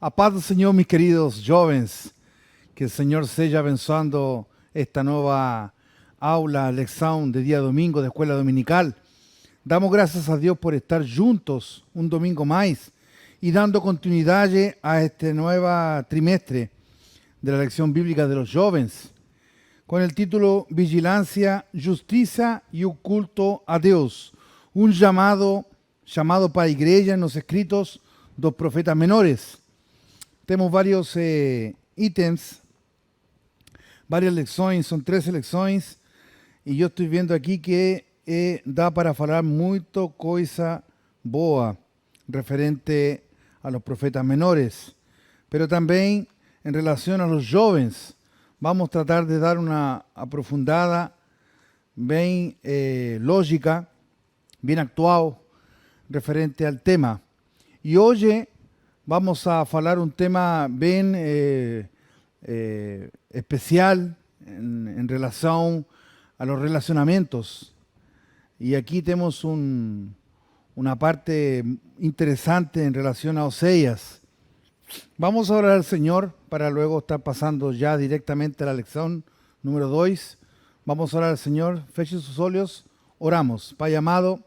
A paz do Senhor, mis queridos jovens, que o Senhor seja abençoando esta nova aula, lección de día domingo de escuela dominical. Damos gracias a Dios por estar juntos un domingo más y dando continuidad a este nuevo trimestre de la lección bíblica de los jóvenes, con el título Vigilancia, Justicia y un culto a Dios, un llamado para a igreja nos escritos dos profetas menores. Tenemos varios ítems, varias lecciones, son 13 lecciones, y yo estoy viendo aquí que dá para falar muito coisa boa referente a los profetas menores, pero también en relación a los jóvenes. Vamos a tratar de dar una aprofundada, bien lógica, bien actual, referente al tema. Y hoy vamos a falar un tema bien especial en relación a los relacionamientos. Y aquí tenemos una parte interesante en relación a Oseas. Vamos a orar al Señor para luego estar pasando ya directamente a la lección número 2. Vamos a orar al Señor. Feche sus olhos. Oramos. Pai amado,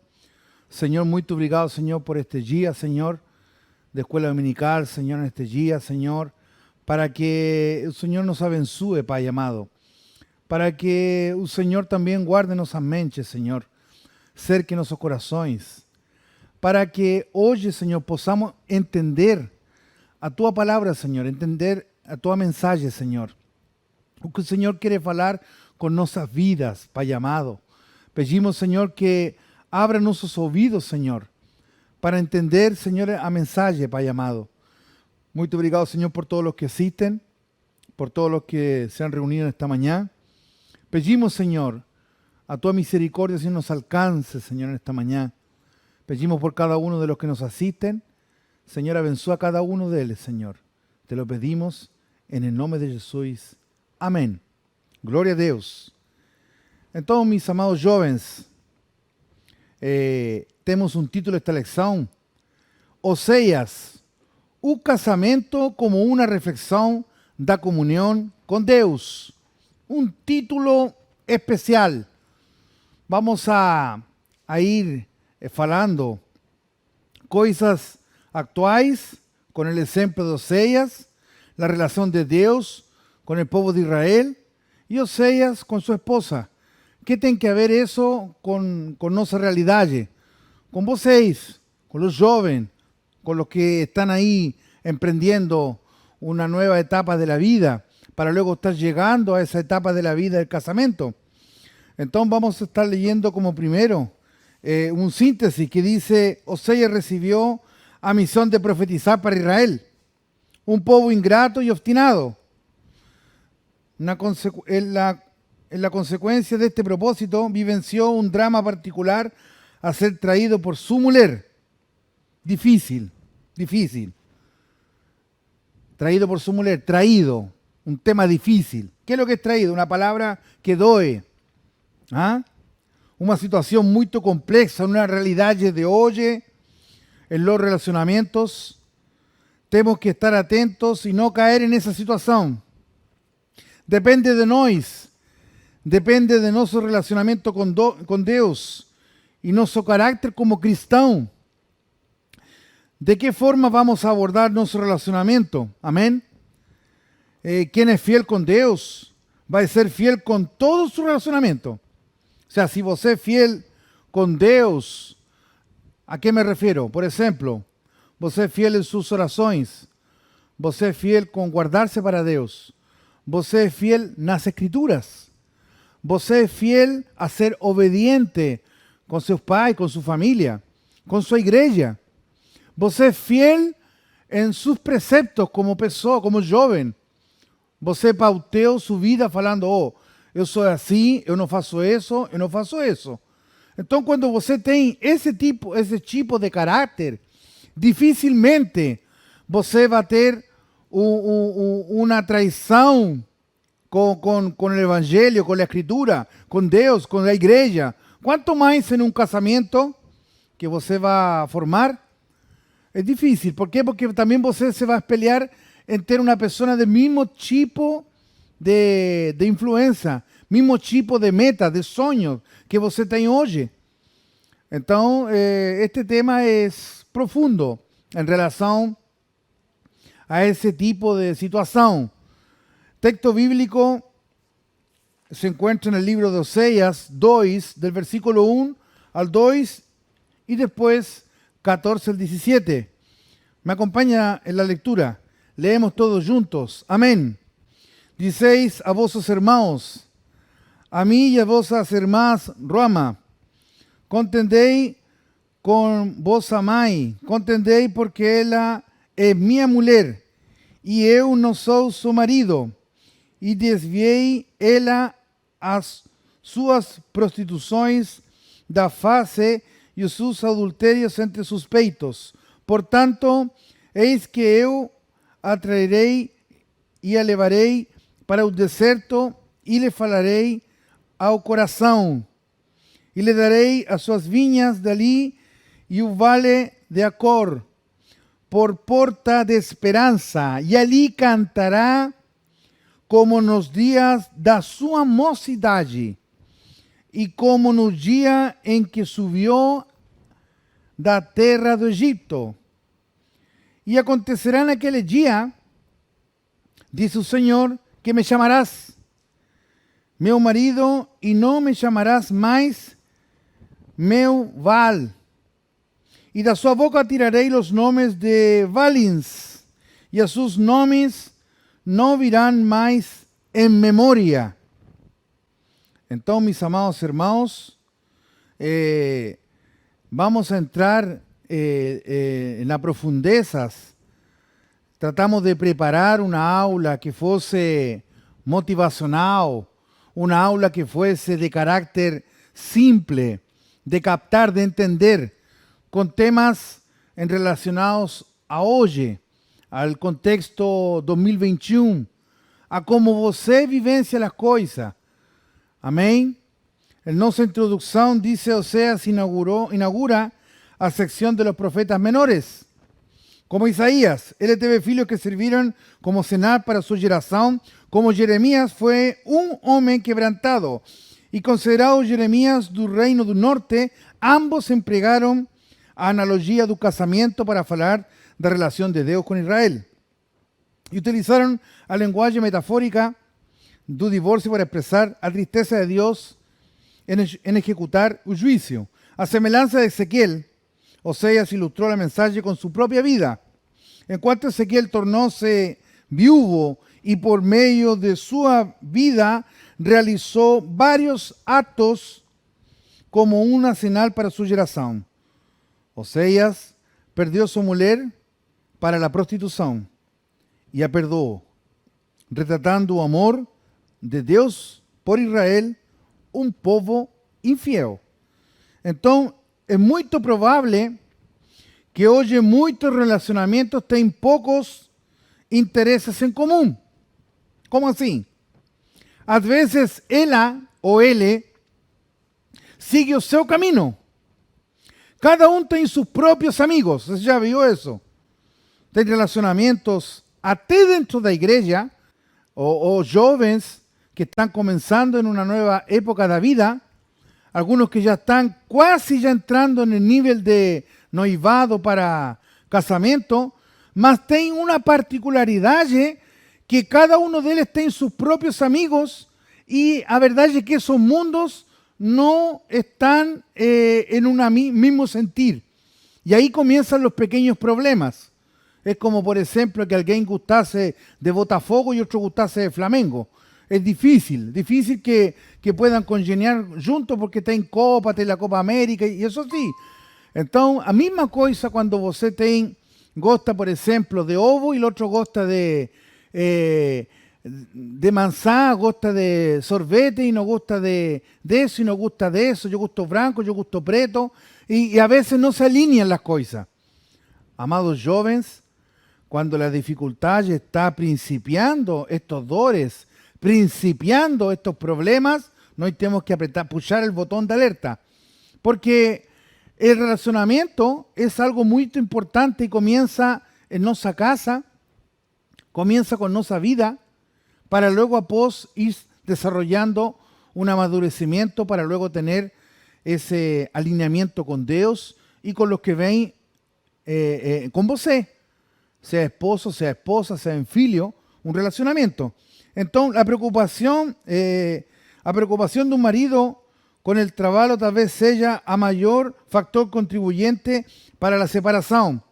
Señor, muito obrigado, Señor, por este día, Señor, de escuela dominical, Señor, en este día, Señor, para que el Señor nos abençoe, Pai amado, para que el Señor también guarde nuestras mentes, Señor, cerque nuestros corazones, para que hoy, Señor, podamos entender a tua palavra, Senhor, entender a tua mensagem, Senhor. O que o Senhor quer falar com nossas vidas, Pai amado. Pedimos, Senhor, que abra nossos ouvidos, Senhor, para entender, Senhor, a mensagem, Pai amado. Muito obrigado, Senhor, por todos los que asisten, por todos los que se han reunido esta mañana. Pedimos, Senhor, a tua misericórdia, Senhor, nos alcance, Senhor, en esta mañana. Pedimos por cada uno de los que nos asisten. Señor, abençoa a cada uno de ellos, Señor. Te lo pedimos en el nombre de Jesús. Amén. Gloria a Dios. Entonces, mis amados jóvenes, tenemos un título de esta lección. Oseas, un casamento como una reflexión da comunión con Dios. Un título especial. Vamos a ir falando cosas actuais con el ejemplo de Oseas, la relación de Dios con el pueblo de Israel y Oseas con su esposa. ¿Qué tiene que ver eso con nuestra realidad? Con vocês, con los jóvenes, con los que están ahí emprendiendo una nueva etapa de la vida para luego estar llegando a esa etapa de la vida del casamiento. Entonces vamos a estar leyendo como primero un síntesis que dice: Oseas recibió a misión de profetizar para Israel, un pueblo ingrato y obstinado. En la consecuencia de este propósito, vivenció un drama particular a ser traído por su mujer. Difícil. Traído por su mujer, un tema difícil. ¿Qué es lo que es traído? Una palabra que doe. Una situación muy compleja, una realidad de hoy. En los relacionamientos, tenemos que estar atentos y no caer en esa situación. Depende de nosotros, depende de nuestro relacionamiento con Dios y nuestro carácter como cristiano. ¿De qué forma vamos a abordar nuestro relacionamiento? Amén. Quien es fiel con Dios va a ser fiel con todo su relacionamiento. O sea, si você es fiel con Dios, ¿a qué me refiero? Por ejemplo, você es fiel en sus oraciones, você es fiel con guardarse para Dios, você es fiel en las escrituras, você es fiel a ser obediente con sus pais, con su familia, con su iglesia, você es fiel en sus preceptos como pessoa, como joven, você pauteou su vida falando: eu sou assim, eu não faço isso, eu não faço isso. Então, quando você tem esse tipo de caráter, dificilmente você vai ter uma traição com o Evangelho, com a Escritura, com Deus, com a igreja. Quanto mais em um casamento que você vai formar, Es difícil. Por quê? Porque também você se vai espelhar em ter uma pessoa do mesmo tipo de influência, mesmo tipo de meta, de sonho que você tem hoje. Então, este tema é profundo em relação a esse tipo de situação. Texto bíblico se encuentra en el libro de Oseas 2, del versículo 1 al 2 y después 14 al 17. Me acompaña en la lectura. Leemos todos juntos. Amén. Diceis a vossos hermanos, a mí y a vosas hermanas, Roma, contendei con vossa mãe, contendei porque ela é minha mulher e eu não sou seu marido, e desviei ela as suas prostituições da face e os seus adultérios entre sus peitos. Portanto, eis que eu a trairei e a levarei para o deserto e lhe falarei ao coração. E lhe darei as suas vinhas dali e o vale de Acor por porta de esperança, e ali cantará como nos dias da sua mocidade, e como no dia em que subiu da terra do Egito. E acontecerá naquele dia, diz o Senhor, que me chamarás meu marido, e não me chamarás mais meu Baal. E da sua boca tirarei os nomes de Baalins, e a seus nomes não virão mais em memória. Então, mis amados irmãos, vamos a entrar en las profundezas. Tratamos de preparar una aula que fuese motivacional, una aula que fuese de carácter simple, de captar, de entender, con temas relacionados a hoje, al contexto 2021, a como você vivencia las coisas. Amém? En nossa introducción dice Oseas inaugura a sección de los profetas menores. Como Isaías, ele teve filhos que serviram como senar para su geração, como Jeremías fue un homem quebrantado, y considerado Jeremías do reino do norte, ambos empregaron a analogia do casamento para falar da relação de Deus com Israel. E utilizaram a linguagem metafórica do divórcio para expressar a tristeza de Deus en ejecutar o juicio. A semelhança de Ezequiel, Oseas ilustró la mensaje con su propia vida. En cuanto Ezequiel tornó-se viuvo y por medio de su vida realizó varios actos como una señal para su geração. Oseas perdió su mujer para la prostitución y a perdoó, retratando o amor de Deus por Israel, um povo infiel. Então, é muito provável que hoje muitos relacionamentos têm poucos interesses em comum. Como assim? Às vezes, ela ou ele sigue o seu caminho. Cada um tem seus próprios amigos. Você já viu isso? Tem relacionamentos até dentro da igreja, ou jovens que están comenzando en una nueva época de vida, algunos que ya están casi ya entrando en el nivel de noivado para casamento, mas tem una particularidad que cada uno de ellos tiene sus propios amigos y a verdad es que esos mundos no están en un mismo sentir. Y ahí comienzan los pequeños problemas. Es como, por ejemplo, que alguien gustase de Botafogo y otro gustase de Flamengo. Es difícil que puedan congeniar juntos porque tem Copa, tem la Copa América e isso sim. Então, a mesma coisa quando você gosta, por exemplo, de ovo e o outro gosta de maçã, gosta de sorvete e não gosta de isso e não gosta disso. Eu gosto branco, eu gosto preto e a vezes não se alinham as coisas. Amados jovens, quando a dificuldade está principiando estes dores, principiando estos problemas, nós temos que puxar el botón de alerta. Porque El relacionamiento es algo muy importante y comienza en nuestra casa, comienza con nuestra vida, para luego a pos ir desarrollando un amadurecimiento para luego tener ese alineamiento con Dios y con los que ven con vos, sea esposo, sea esposa, sea en filio, un relacionamiento. Entonces, la preocupación de un marido con el trabajo tal vez sea a mayor factor contribuyente para la separación.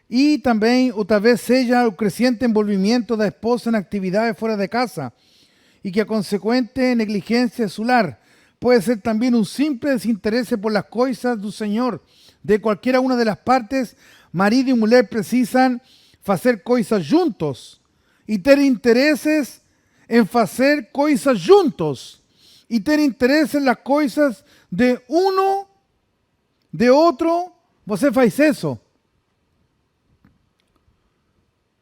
Y también o tal vez sea el creciente envolvimiento de la esposa en actividades fuera de casa y que a consecuente negligencia de su lar. Puede ser también un simple desinterés por las cosas del Señor. De cualquiera una de las partes, marido y mujer precisan hacer cosas juntos y tener intereses en hacer cosas juntos y tener interés en las cosas de uno, de otro. Você faz eso.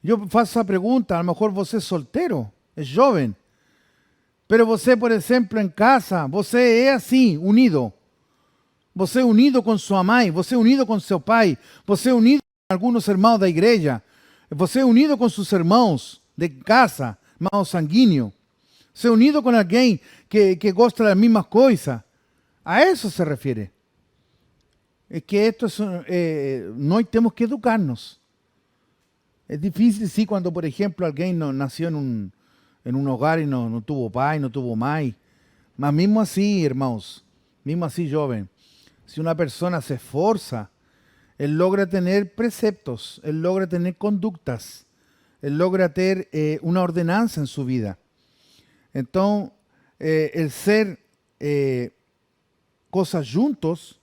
Yo faço a pregunta, a lo mejor você es soltero, es joven, pero você, por ejemplo, en casa, você é assim, unido. Você unido com sua mãe, você unido com seu pai, você unido com alguns irmãos da igreja, você unido com seus irmãos de casa, irmão sanguíneo, você unido com alguém que gosta das mesmas coisas. A isso se refere. É que nós temos que educar-nos. Es difícil, sí, cuando, por ejemplo, alguien nació en un hogar y no tuvo pai, no tuvo mãe. Mas mismo así, hermanos, mismo así, joven, si una persona se esforza, él logra tener preceptos, él logra tener conductas, él logra tener una ordenanza en su vida. Entonces, el ser cosas juntos,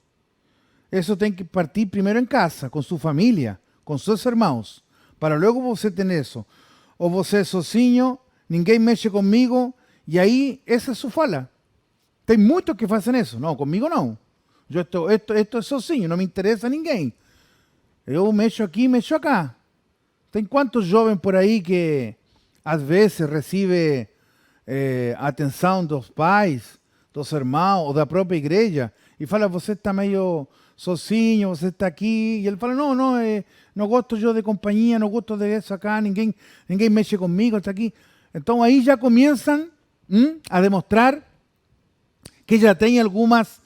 eso tiene que partir primero en casa, con su familia, con sus hermanos, para luego você tener eso. O você é sozinho, ninguém mexe comigo, e aí essa é sua fala. Tem muitos que fazem isso. Não, comigo não. Eu estou sozinho, não me interessa ninguém. Eu mexo aqui, mexo acá. Tem quantos jovens por aí que às vezes recebe atenção dos pais, dos irmãos ou da própria igreja e fala, você está meio sozinho, você está aqui, e ele fala, não gosto eu de companhia, não gosto de isso acá, ninguém mexe comigo, está aqui. Então aí já começam a demonstrar que já tem algumas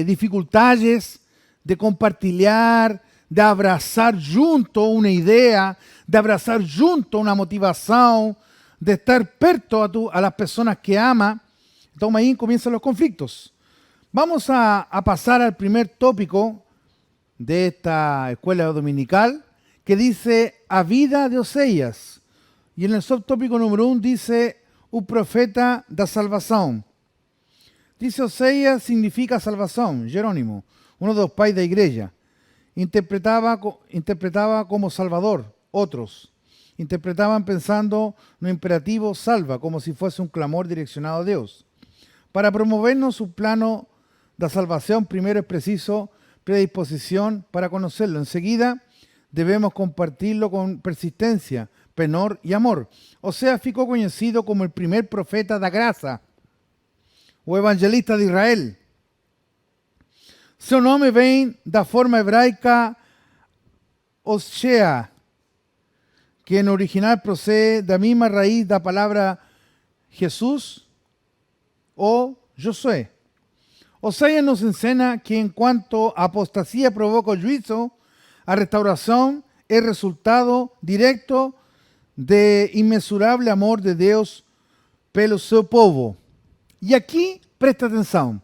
dificuldades de compartilhar, de abraçar junto uma ideia, de abraçar junto uma motivação, de estar perto a las pessoas que ama. Então aí começam os conflitos. Vamos a pasar al primer tópico de esta escuela dominical, que dice a vida de Oséias. Y en el subtópico número 1 dice un profeta da salvación. Dice Oséias significa salvación, Jerónimo, uno de los pais de la iglesia. Interpretaba como salvador, otros. Interpretaban pensando no imperativo salva, como si fuese un clamor direccionado a Dios. Para promovernos su plano de salvación, primero es preciso predisposición para conocerlo. Enseguida debemos compartirlo con persistencia, penor y amor. Oséias ficou conocido como el primer profeta da graça, o evangelista de Israel. Seu nome vem da forma hebraica Osea, que en original procede da misma raíz da palavra Jesús o Josué. Oséias nos enseña que en cuanto a apostasía provoca el juicio, a restauración es resultado directo de inmensurable amor de Deus pelo seu povo. E aqui, presta atenção.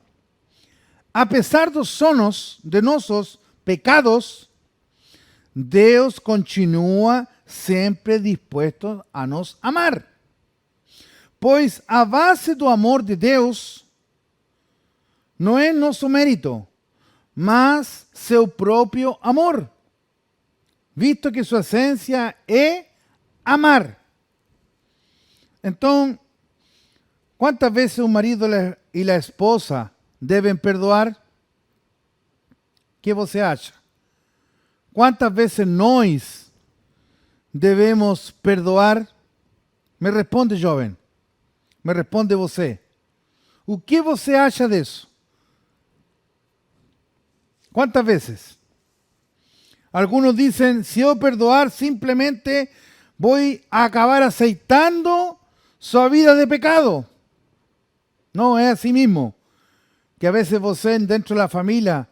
Apesar dos sonos de nossos pecados, Deus continua sempre disposto a nos amar. Pois a base do amor de Deus não é nosso mérito, mas seu próprio amor, visto que sua essência é amar. Então, ¿cuántas veces un marido y la esposa deben perdoar? ¿Qué você acha? ¿Cuántas veces nós devemos perdoar? Me responde, jovem. Me responde você. O que você acha disso? ¿Cuántas veces? Algunos dicen, si yo perdoar, simplemente voy a acabar aceitando su vida de pecado. No, es así mismo. Que a veces vos dentro de la familia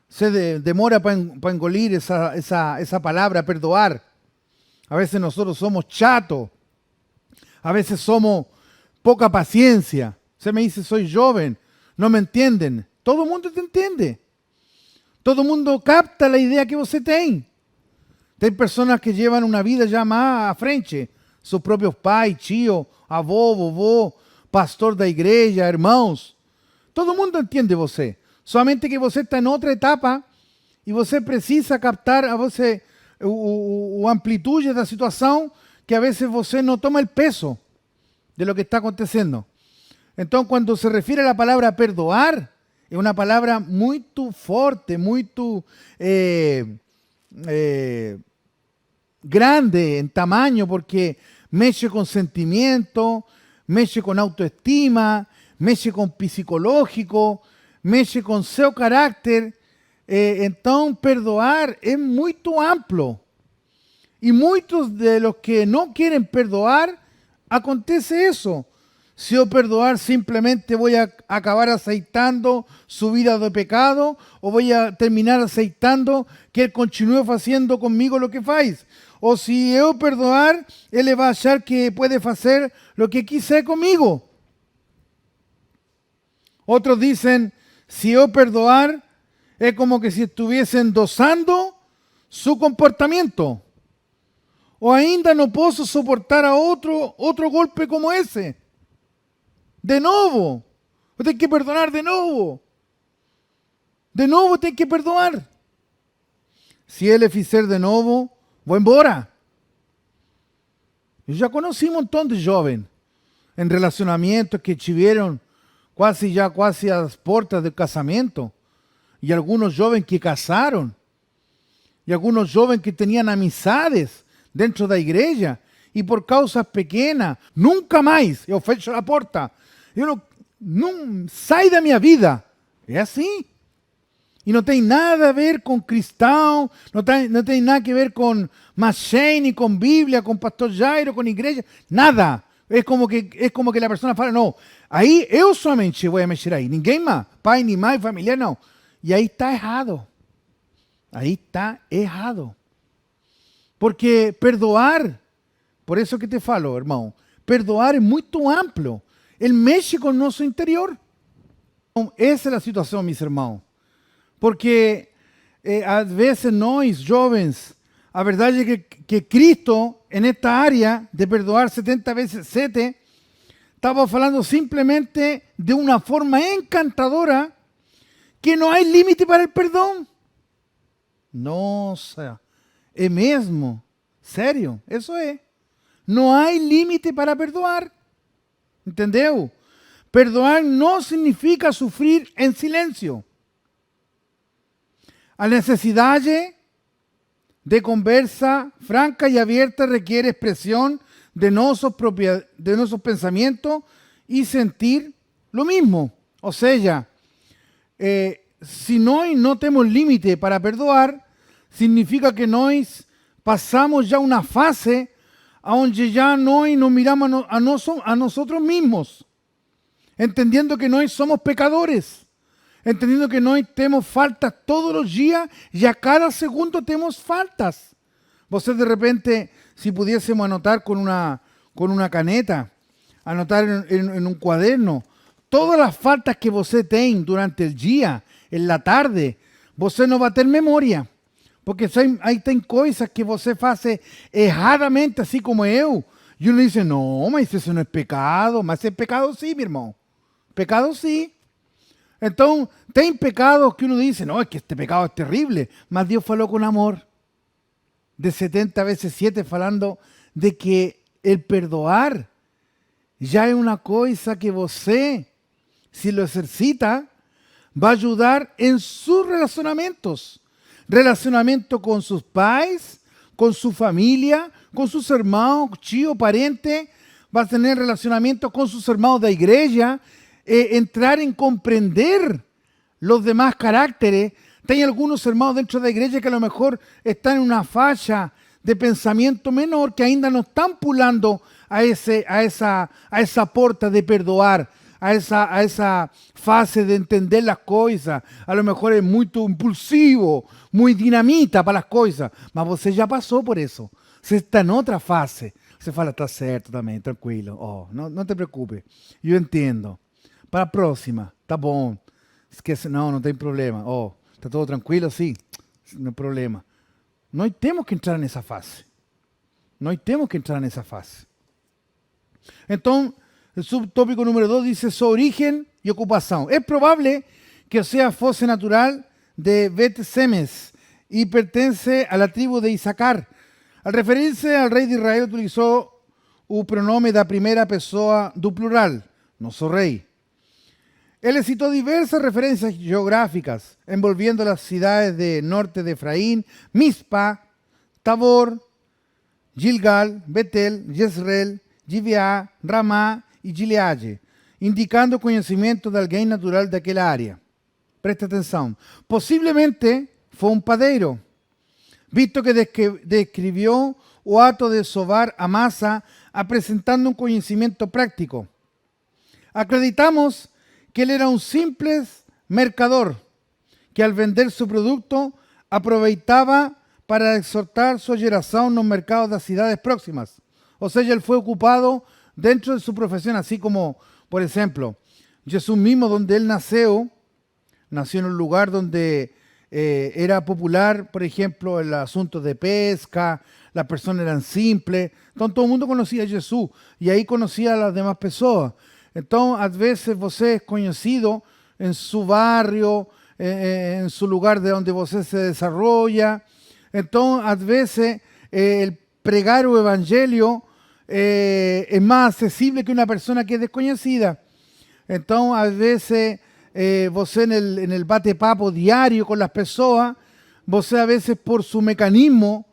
se demora para engolir esa palabra, perdoar. A veces nosotros somos chatos. A veces somos poca paciencia. Usted me dice, soy joven, no me entienden. Todo el mundo te entiende. Todo el mundo capta la idea que usted tiene. Hay personas que llevan una vida ya más a frente. Sus propios pais, tíos, avó, vovó, pastor da igreja, irmãos. Todo el mundo entiende você. Solamente que você está en otra etapa y você precisa captar a você o amplitude da situação que a veces você no toma el peso de lo que está aconteciendo. Entonces, cuando se refiere a la palabra perdoar, es una palabra muy fuerte, muy grande en tamaño, porque mexe con sentimiento, mexe con autoestima, mexe con psicológico, mexe con seu carácter. Entonces, perdoar es muy amplio. Y muchos de los que no quieren perdoar, acontece eso. Si yo perdoar, simplemente voy a acabar aceitando su vida de pecado, o voy a terminar aceitando que Él continúe haciendo conmigo lo que faz. O si yo perdoar, Él le va a achar que puede hacer lo que quise conmigo. Otros dicen, si yo perdoar, es como que si estuviesen endosando su comportamiento. O ainda no puedo soportar a otro golpe como ese. De nuevo. Usted hay que perdonar de nuevo. De nuevo usted hay que perdonar. Si Él es fizer de nuevo, voy embora. Yo ya conocí un montón de jóvenes en relacionamientos que estuvieron casi a las puertas del casamiento. Y algunos jóvenes que casaron. Y algunos jóvenes que tenían amistades dentro de la iglesia. Y por causas pequeñas, nunca más yo fecho la puerta. Yo no sai da minha vida. Es así. Y no tiene nada a ver con cristão, no tiene nada que ver con Machém, ni con Biblia, con Pastor Jairo, con iglesia, nada. Es como que la persona fala, no, ahí yo solamente voy a mexer ahí, ninguém más, pai, ni mãe, familiar, no. Y ahí está errado. Ahí está errado. Porque perdoar, por eso que te falo, hermano, perdoar es muy amplio. Él mexe con nuestro interior. Esa es la situación, mis hermanos. Porque a veces nós, jovens, a verdade é que Cristo, en esta área de perdoar 70 veces 7, estaba falando simplemente de una forma encantadora que no hay límite para el perdón. Nossa, é mesmo? Sério? Isso é. Não há limite para perdoar. Entendeu? Perdoar não significa sofrer em silêncio. A necessidade de conversa franca y abierta requiere expresión de nuestros pensamientos y sentir lo mismo. O sea, si no tenemos límite para perdoar, significa que nós pasamos ya una fase donde ya nos miramos a nosotros mismos, entendiendo que nós somos pecadores. Entendiendo que nós tenemos faltas todos los días y a cada segundo tenemos faltas. Vosotros de repente, si pudiésemos anotar con una caneta, anotar en un cuaderno, todas las faltas que você tem durante el día, en la tarde, você no va a tener memoria. Porque ahí tem cosas que você hace erradamente, así como eu. Y uno dice, no, mas eso no es pecado. Mas es pecado sí, mi hermano. Pecado sí. Entonces, tem pecados que uno dice, no, es que este pecado es terrible, mas Dios faló con amor. De 70 veces 7 falando de que el perdoar ya es una cosa que você, si lo ejercita, va a ayudar en sus relacionamientos. Relacionamiento con sus pais, con su familia, con sus hermanos, tío, pariente. Va a tener relacionamiento con sus hermanos de iglesia. Entrar en comprender los demás caracteres, Hay algunos hermanos dentro de la iglesia que a lo mejor están en una falla de pensamiento menor, que ainda no están pulando a esa porta de perdoar, a esa fase de entender las cosas. A lo mejor es muy impulsivo, muy dinamita para las cosas, mas você já passou por isso. Você está em outra fase. Você fala, tá certo também, tranquilo. Oh, não te preocupe, eu entendo. Para a próxima, tá bom. Esquece, não tem problema. Oh, tá todo tranquilo? Sim, não tem problema. Nós temos que entrar nessa fase. Nós temos que entrar nessa fase. Então, o subtópico número 2 dice su origen y ocupación. Es probable que Oseas fuese natural de Bet-Semes y pertenece a la tribu de Issacar. Al referirse al rey de Israel utilizó el pronombre da primera pessoa do plural, no su rey. Él citó diversas referencias geográficas envolviendo las ciudades de norte de Efraín, Mizpa, Tabor, Gilgal, Betel, Jezreel, Gibeá, Ramá y Gileade, indicando conocimiento de alguien natural de aquella área. Presta atención. Posiblemente fue un padeiro, visto que describió o acto de sobar a masa presentando un conocimiento práctico. Acreditamos que él era un simple mercador, que al vender su producto aproveitaba para exhortar su geración en los mercados de las ciudades próximas. O sea, él fue ocupado dentro de su profesión, así como, por ejemplo, Jesús mismo, donde él nació en un lugar donde era popular, por ejemplo, el asunto de pesca, las personas eran simples, entonces todo el mundo conocía a Jesús y ahí conocía a las demás personas. Entonces, a veces você es conocido en su barrio, en su lugar de donde você se desarrolla. Entonces, a veces el pregar el evangelio es más accesible que una persona que es desconocida. Entonces, a veces, você en el bate-papo diario con las personas, você a veces por su mecanismo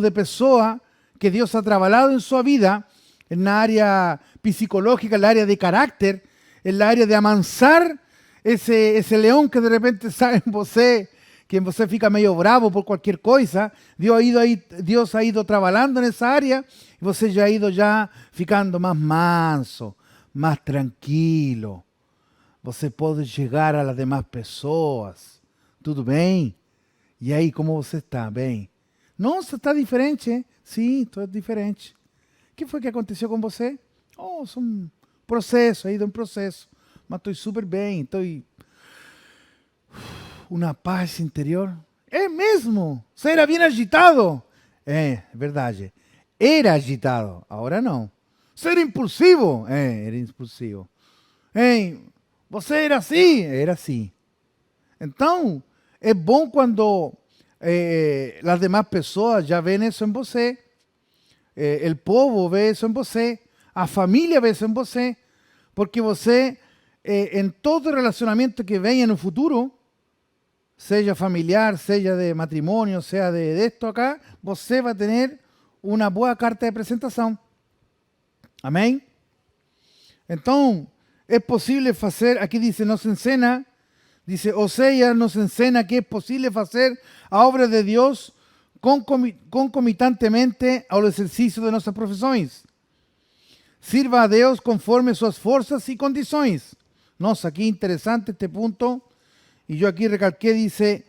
de pessoa que Dios ha trabajado en su vida, en la área psicológica, en la área de carácter, en la área de amansar ese león que de repente sale en você, que você fica medio bravo por cualquier cosa. Dios ha ido trabajando en esa área y você ya ha ido ficando más manso, más tranquilo. Você pode llegar a las demás pessoas. Tudo bem? E aí, como você está? Bem? Nossa, está diferente? Sim, estou diferente. O que foi que aconteceu com você? Oh, é um processo, aí de um processo. Mas estou super bem, estou... Uma paz interior. É mesmo? Você era bem agitado? É verdade. Era agitado, agora não. Você era impulsivo? Era impulsivo. Você era assim? Era assim. Então, é bom quando as demais pessoas já veem isso em você. O povo vê isso em você. A família vê isso em você. Porque você, em todo relacionamento que venha no futuro, seja familiar, seja de matrimônio, seja de esto acá, você vai ter uma boa carta de apresentação. Amém? Então, es posible hacer, aquí dice, nos enseña, dice, Oseas nos enseña que es posible hacer a obra de Dios concomitantemente al ejercicio de nuestras profesiones. Sirva a Dios conforme sus fuerzas y condiciones. Nossa, aquí interesante este punto, y yo aquí recalqué, dice,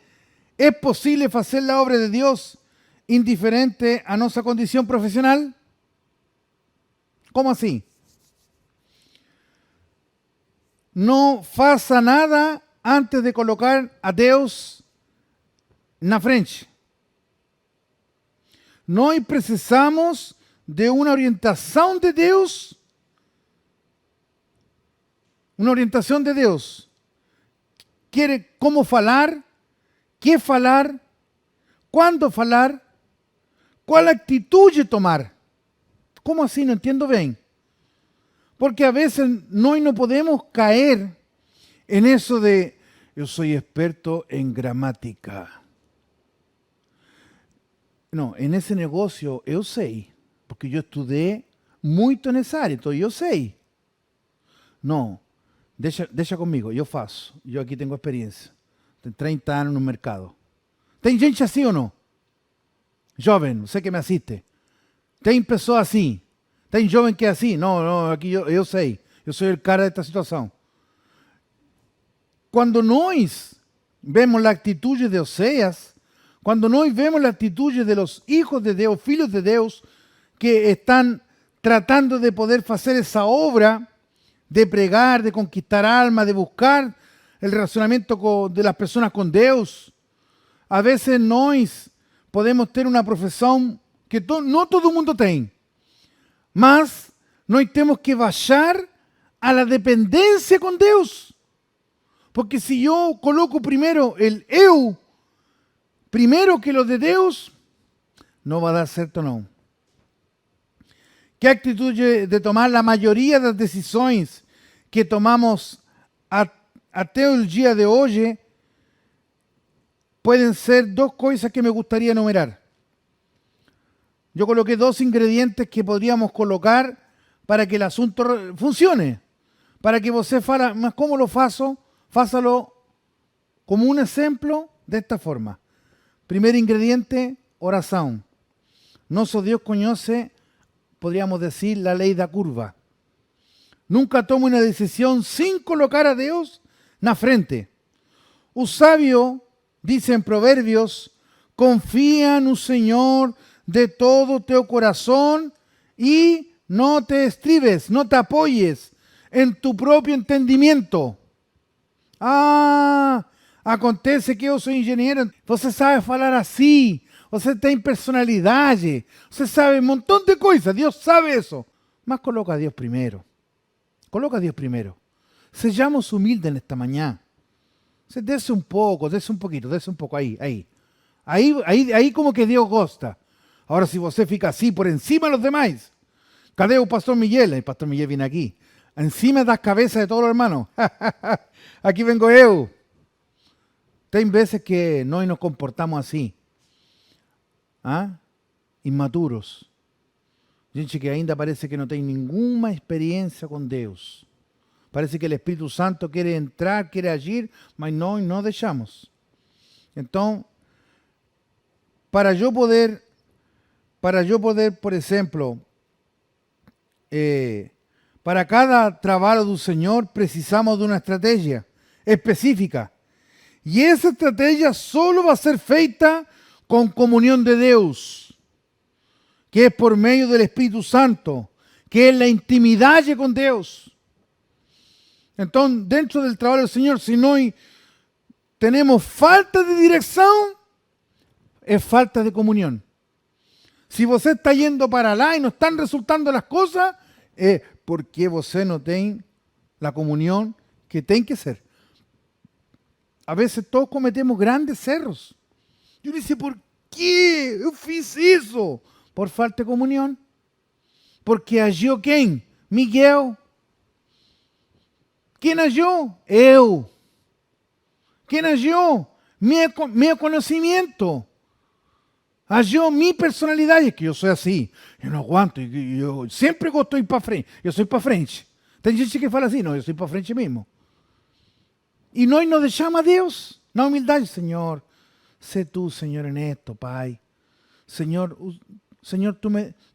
¿es posible hacer la obra de Dios indiferente a nuestra condición profesional? ¿Cómo así? No faça nada antes de colocar a Deus na frente. Nós precisamos de uma orientação de Deus. Uma orientação de Deus. Quiere como falar, que falar, quando falar, qual atitude tomar. Como assim? Não entendo bem. Porque a veces nós no podemos caer en eso de yo soy experto en gramática. No, en ese negocio eu sei, porque eu estudei muito nessa área, então eu sei. Não, deixa comigo, eu faço, eu aqui tenho experiência. Tem 30 anos no mercado. Tem gente assim ou não? Jovem, você que me assiste. Tem pessoas assim. Tem jovem que é assim. Não, aqui eu sei. Eu sou o cara desta situação. Quando nós vemos a atitude de Oséias, quando nós vemos a atitude de los hijos de Deus, filhos de Deus, que estão tratando de poder fazer essa obra, de pregar, de conquistar almas, de buscar el relacionamiento de las personas con Deus, a veces nós podemos ter uma profissão que não todo mundo tem, mas nós temos que baixar a la dependência com Deus. Porque se eu coloco primeiro el eu, primeiro que lo de Deus, não vai dar certo não. Que atitude de tomar a maioria das decisões que tomamos até o dia de hoje podem ser duas coisas que me gostaria enumerar. Eu coloquei 2 ingredientes que podríamos colocar para que o assunto funcione. Para que você fale, mas como lo faço? Fáçalo como um exemplo desta forma. Primeiro ingrediente, oração. Nosso Deus conhece, podríamos dizer, a lei da curva. Nunca tome uma decisão sem colocar a Deus na frente. O sábio, diz em Provérbios, confia no Senhor de todo teu coração e não te estribes, não te apoies em tu próprio entendimento. Acontece que eu sou engenheiro, você sabe falar assim, você tem personalidade, você sabe um montão de coisas, Deus sabe isso. Mas coloca a Deus primeiro. Coloca a Deus primeiro. Sejamos humildes nesta manhã. Desce um pouco, desce um pouquinho, desce um pouco aí. Aí como que Deus gosta. Agora, se você fica assim por encima dos demais, cadê o pastor Miguel? O pastor Miguel vem aqui. Encima das cabeças de todos os hermanos. Aqui vengo eu. Tem vezes que nós nos comportamos assim. Inmaturos. Gente que ainda parece que não tem nenhuma experiência com Deus. Parece que o Espírito Santo quer entrar, quer agir, mas nós não deixamos. Então, para eu poder, por exemplo, para cada trabalho do Senhor, precisamos de uma estratégia específica. E essa estratégia só vai ser feita com comunhão de Deus, que é por meio do Espírito Santo, que é a intimidade com Deus. Então, dentro do trabalho do Senhor, se nós temos falta de direção, é falta de comunhão. Se você está indo para lá e não estão resultando as coisas, é porque você não tem a comunhão que tem que ser. A vezes todos cometemos grandes erros. Eu disse, por que eu fiz isso? Por falta de comunhão. Porque agiu quem? Miguel. Quem agiu? Eu. Quem agiu? Meu conhecimento. Agiu minha personalidade, que eu sou assim. Eu não aguento, eu sempre gosto de ir para frente. Eu sou para frente. Tem gente que fala assim, não, eu sou para frente mesmo. E nós nos deixamos a Deus na humildade, Senhor. Sé tú, Señor, en esto, Pai. Señor,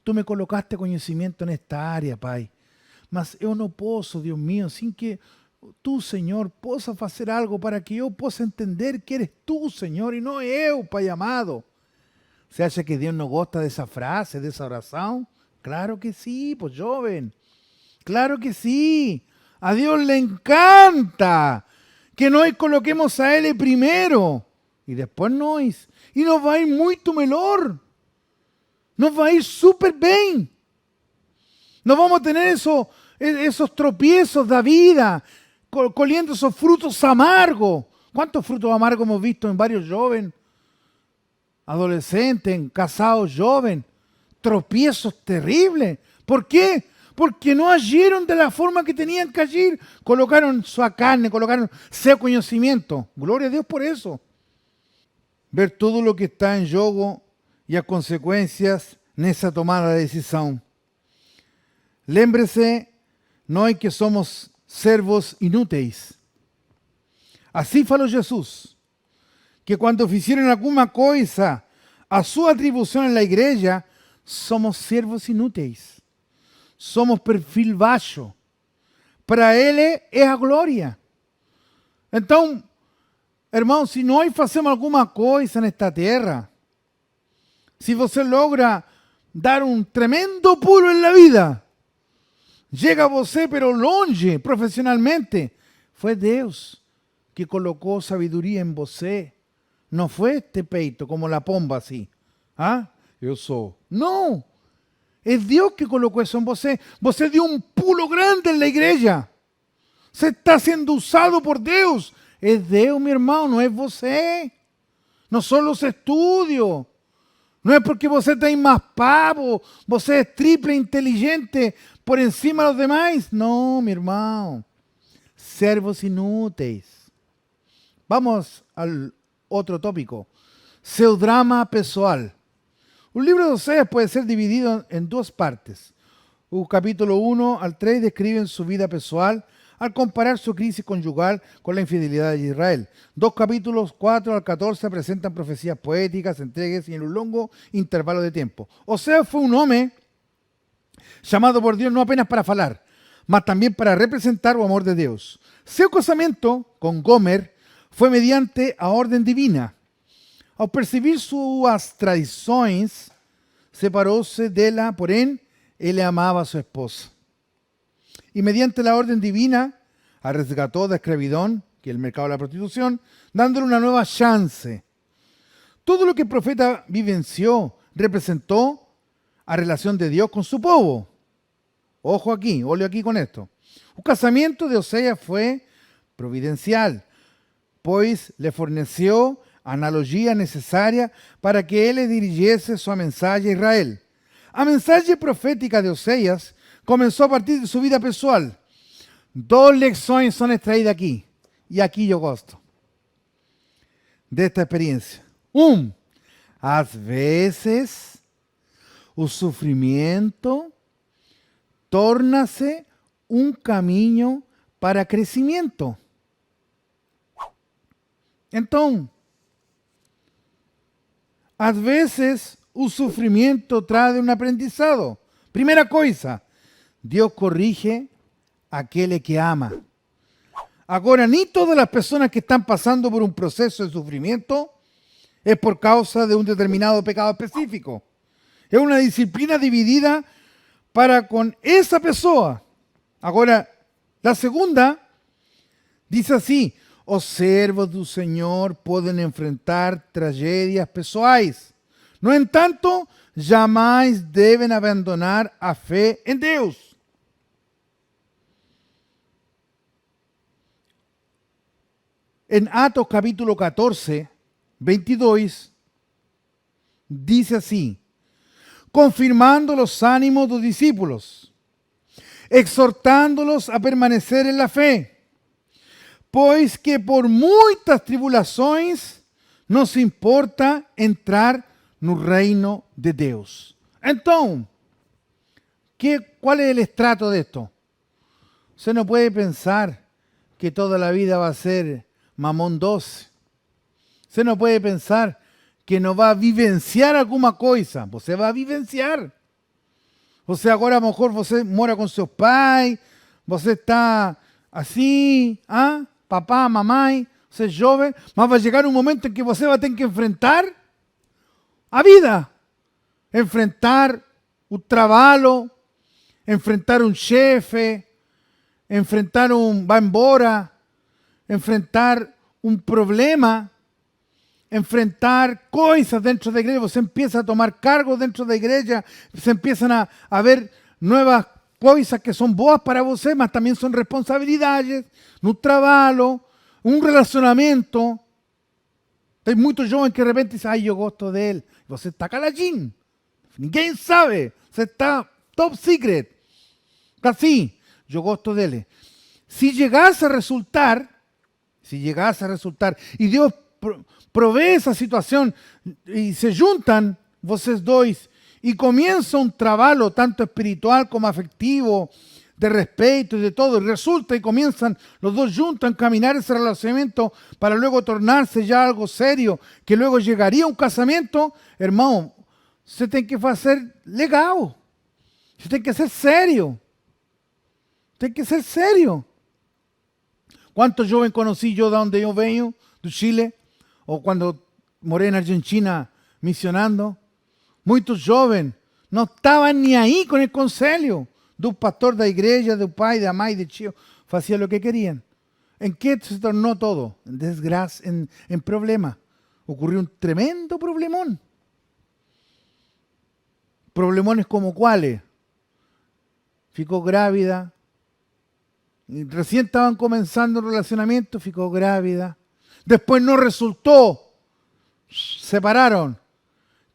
tú me colocaste conhecimento nesta área, Pai. Mas eu não posso, Deus mío, sem que tu, Senhor, possa fazer algo para que eu possa entender que eres tu, Senhor, e não eu, Pai amado. Você acha que Deus não gosta dessa frase, dessa oração? Claro que sim, pues jovem. Claro que sim. A Deus le encanta que nós coloquemos a Ele primeiro. E depois nós. E nos vai ir muito melhor. Nos vai ir super bem. Não vamos ter esos tropiezos da vida, colhendo esos frutos amargos. ¿Cuántos frutos amargos hemos visto en varios jóvenes, adolescentes, casados jóvenes? Tropiezos terribles. ¿Por qué? Porque no agieron de la forma que tenían que agir. Colocaron su carne, colocaron seu conocimiento. Gloria a Dios por eso. Ver todo lo que está en juego y as consequências nessa tomada de decisão. Lembre-se, nós que somos servos inúteis. Assim falou Jesus. que cuando hicieron alguna coisa a sua atribuição na igreja, somos servos inúteis. Somos perfil baixo. Para Ele é a glória. Então, irmão, se nós fazemos alguma coisa nesta terra, se você logra dar um tremendo pulo na vida, chega você, pero longe, profissionalmente, foi Deus que colocou sabedoria em você. Não foi este peito, como la pomba assim. Ah, eu sou. Não. É Deus que colocou isso em você. Você deu um pulo grande na igreja. Você está sendo usado por Deus. É Deus, meu irmão, não é você. Não são os estudos. Não é porque você tem mais pavo, você é triple inteligente por encima dos demais. Não, meu irmão. Servos inúteis. Vamos ao outro tópico. Seu drama pessoal. O livro de Oséias pode ser dividido em duas partes. O capítulo 1 al 3 describen su vida pessoal al comparar su crisis conyugal con la infidelidad de Israel. Dos capítulos 4 al 14 presentan profecías poéticas, entregues y en un longo intervalo de tiempo. Oséias fue un hombre llamado por Dios no apenas para falar, mas también para representar o amor de Deus. Seu casamento con Gomer fue mediante a orden divina. Ao percibir suas traições, separou-se dela, porém, ele amava a sua esposa. Y mediante la orden divina, la resgató de esclavitud, que es el mercado de la prostitución, dándole una nueva chance. Todo lo que el profeta vivenció representó a relación de Dios con su pueblo. Ojo aquí, oleo aquí con esto. El casamiento de Oséias fue providencial, pues le forneció analogía necesaria para que él le dirigiese su mensaje a Israel. A mensaje profética de Oséias comenzó a partir de su vida pessoal. Dos lecciones son extraídas aquí. Y aquí yo gosto de esta experiencia. Às vezes, o sufrimiento torna-se um caminho para crescimento. Então, às vezes, o sufrimiento trae un aprendizado. Primera cosa, Dios corrige a aquel que ama. Ahora, ni todas las personas que están pasando por un proceso de sufrimiento es por causa de un determinado pecado específico. Es una disciplina dividida para con esa persona. Ahora, la segunda dice así: os servos do Senhor podem enfrentar tragédias pessoais. No entanto, jamais devem abandonar a fé em Deus. En Atos capítulo 14, 22, dice así: confirmando los ánimos de los discípulos, exhortándolos a permanecer en la fe, pois que por muitas tribulações nos importa entrar no reino de Deus. Então, ¿cuál es el estrato de esto? Usted no puede pensar que toda la vida va a ser mamón 12. Usted no puede pensar que no va a vivenciar alguna cosa. Você va a vivenciar. Você agora, a lo mejor, você mora com seus pais, você está assim, papá, mamãe, você é jovem, mas vai chegar um momento em que você vai ter que enfrentar a vida, enfrentar o trabalho, enfrentar um chefe, enfrentar vai embora, enfrentar um problema, enfrentar coisas dentro da igreja. Você empieza a tomar cargo dentro da igreja, se empiezan a ver nuevas coisas que são boas para você, mas também são responsabilidades no trabalho, um relacionamento. Tem muitos jovens que de repente dizem: ai, eu gosto dele. Você está caladinho. Ninguém sabe. Você está top secret. Assim, eu gosto dele. Se llegasse a resultar, e Deus provee essa situação, e se juntam vocês dois, e começa um trabalho tanto espiritual como afectivo, de respeto y de todo. Y resulta y comienzan los dos juntos a encaminar ese relacionamiento para luego tornarse ya algo serio, que luego llegaría a un casamiento. Hermano, você tem que fazer legal. Você tem que ser serio. Tem que ser serio. ¿Cuántos jóvenes conocí yo de donde yo vengo, de Chile? O cuando moré en Argentina misionando. Muchos jóvenes no estaban ni ahí con el conselho do pastor da igreja, do pai, da mãe, de tio. Hacían lo que querían. ¿En qué se tornó todo? En desgracia, en problema. Ocurrió un tremendo problemón. Problemones como cuáles. Ficó grávida. Y recién estaban comenzando el relacionamiento, ficó grávida. Después no resultó. Separaron.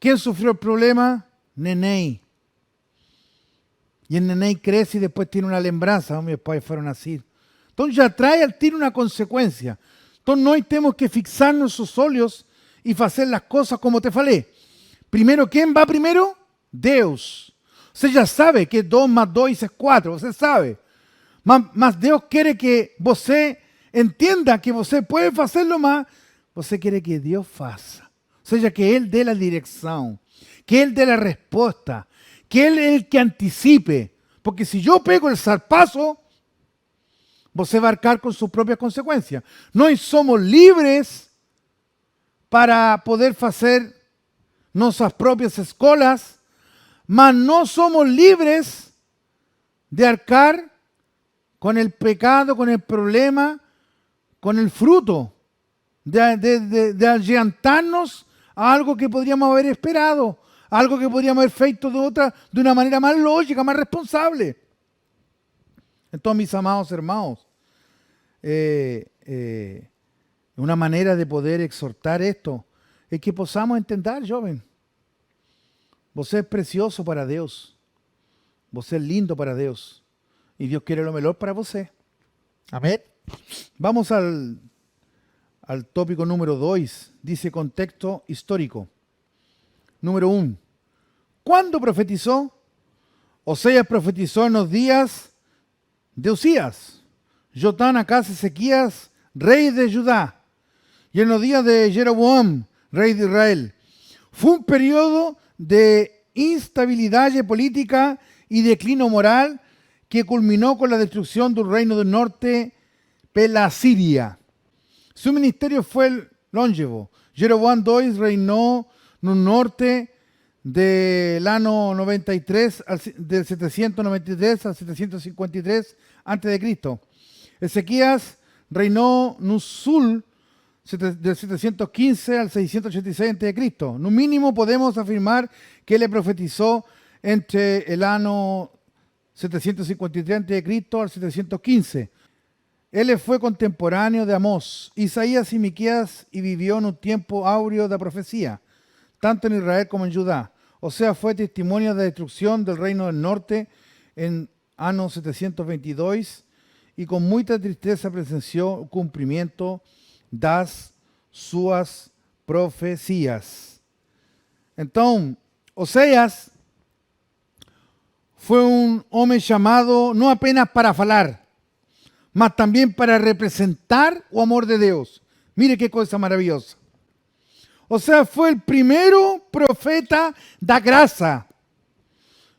¿Quién sufrió el problema? Nenei. Y el nenei crece y después tiene una lembranza. Mis pais fueron así. Entonces ya trae al tiro una consecuencia. Entonces nós tenemos que fixarnos sus olhos y hacer las cosas como te falei. Primero, ¿quién va primero? Deus. Você já sabe que 2 más 2 es 4. Você sabe. Mas Deus quiere que você entenda que você puede hacerlo más. Você quiere que Dios faça. O sea, que Él dé la dirección. Que Él dé la respuesta. Que Él es el que anticipe. Porque si yo pego el zarpazo, você va a arcar con sus propias consecuencias. Nós somos libres para poder hacer nuestras propias escolas, mas no somos libres de arcar con el pecado, con el problema, con el fruto, de adiantarnos a algo que podríamos haber esperado, algo que podríamos haber feito de una manera más lógica, más responsable. Entonces, mis amados hermanos, una manera de poder exhortar esto es que podamos entender, joven. Você es precioso para Dios. Você es lindo para Dios. Y Dios quiere lo mejor para você. Amén. Vamos al tópico número 2. Dice contexto histórico. Número 1. ¿Cuándo profetizó? Oseas profetizó en los días de Usías, Jotán, Acaz, Ezequías, rey de Judá, y en los días de Jeroboam, rey de Israel. Fue un periodo de instabilidad política y declino moral que culminó con la destrucción del reino del norte, pela Siria. Su ministerio fue longevo. Jeroboam II reinó en el norte del año 93, del 793 al 753 a.C. Ezequías reinó en el sur del 715 al 686 a.C. No mínimo podemos afirmar que le profetizó entre el año 753 a.C. al 715. Él fue contemporáneo de Amós, Isaías y Miqueas y vivió en un tiempo áureo de profecía, tanto en Israel como en Judá. O sea, fue testimonio de la destrucción del reino del norte en año 722 y con mucha tristeza presenció el cumplimiento das suas profecías. Entonces, Oseas fue un hombre llamado no apenas para falar, mas también para representar el amor de Dios. Mire qué cosa maravillosa. O sea, fue el primero profeta da graça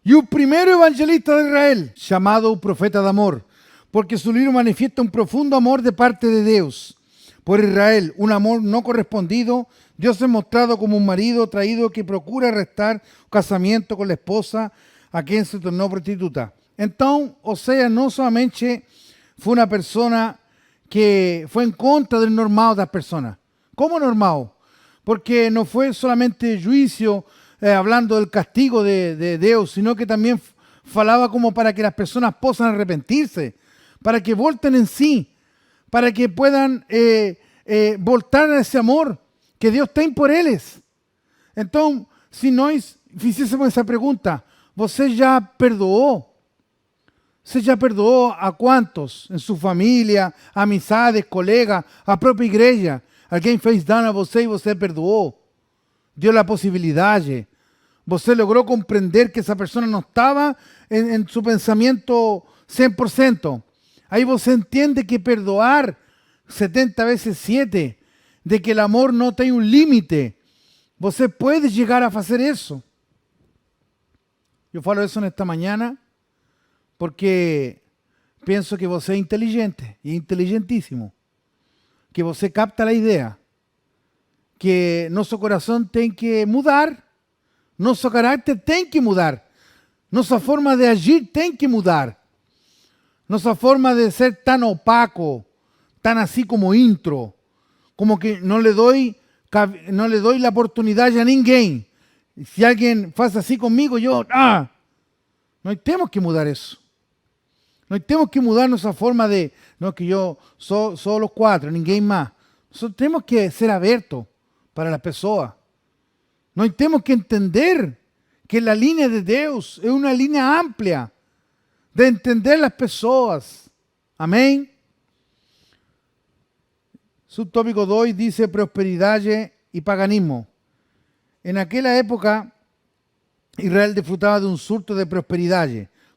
y el primero evangelista de Israel, llamado profeta de amor, porque su libro manifiesta un profundo amor de parte de Dios por Israel, un amor no correspondido. Dios es mostrado como un marido traído que procura restar casamiento con la esposa a quien se tornó prostituta. Entonces, Oseas no solamente fue una persona que fue en contra del normal de las personas. ¿Cómo normal? Porque no fue solamente juicio hablando del castigo de Dios, sino que también falaba como para que las personas puedan arrepentirse, para que volten en sí, para que puedan voltar a ese amor que Dios tiene por ellos. Entonces, si nós fizéssemos esa pregunta, ¿você ya perdoó? ¿Você já perdoou a quantos? En su familia, amizades, colegas, a própria igreja. Alguém fez dano a você e você perdoou. Dio la posibilidade. Você logrou compreender que esa persona no estaba en su pensamiento 100%. Aí você entende que perdoar 70 vezes 7, de que el amor no tem um limite. Você pode chegar a fazer isso. Eu falo isso nesta manhã porque penso que você é inteligente, e inteligentíssimo. Que você capta a ideia. Que nosso coração tem que mudar. Nosso caráter tem que mudar. Nossa forma de agir tem que mudar. Nossa forma de ser tan opaco, tan así como intro, como que no le doy la oportunidad a ninguém. Si alguien faz así conmigo, yo, nós temos que mudar isso. Nós temos que mudar nossa forma de, no que yo sou os quatro, ninguém mais. Nós temos que ser abertos para as pessoas. Nós temos que entender que a linha de Deus é uma linha ampla de entender as pessoas. Amém? Subtópico 2 dice prosperidade e paganismo. En aquella época, Israel disfrutaba de un surto de prosperidad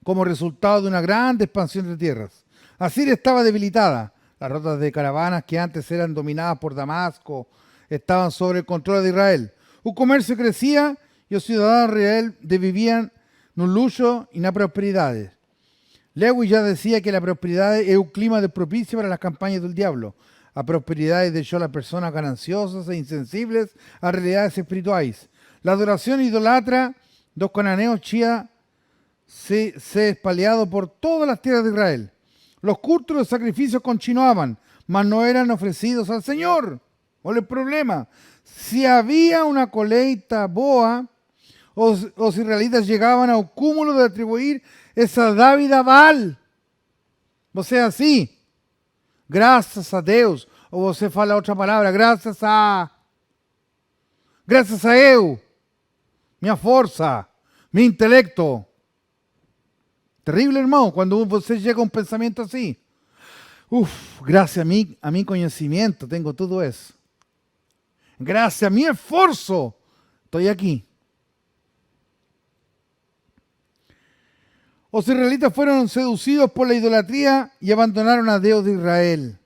como resultado de una grande expansión de tierras. Asiria estaba debilitada. Las rutas de caravanas que antes eran dominadas por Damasco estaban sobre el control de Israel. Un comercio crecía y los ciudadanos de Israel vivían en un lujo y en prosperidad. Lewis ya decía que la prosperidad es un clima de propicio para las campañas del diablo. A prosperidad dejó a las personas gananciosas e insensibles a realidades espirituales. La adoración idolatra de los cananeos chía se espalhado por todas las tierras de Israel. Los cultos y los sacrificios continuaban, mas no eran ofrecidos al Señor. ¿Cuál es el problema? Si había una colecta boa, los israelitas llegaban a un cúmulo de atribuir essa dávida a Baal. Você é assim? Graças a Deus. Ou você fala outra palavra, graças a eu, minha força, meu intelecto. Terrível, irmão, quando você chega a um pensamento assim. Graças a mi conhecimento, tenho tudo isso. Graças a mi esforço, estou aqui. Los israelitas fueron seducidos por la idolatría y abandonaron a Dios de Israel.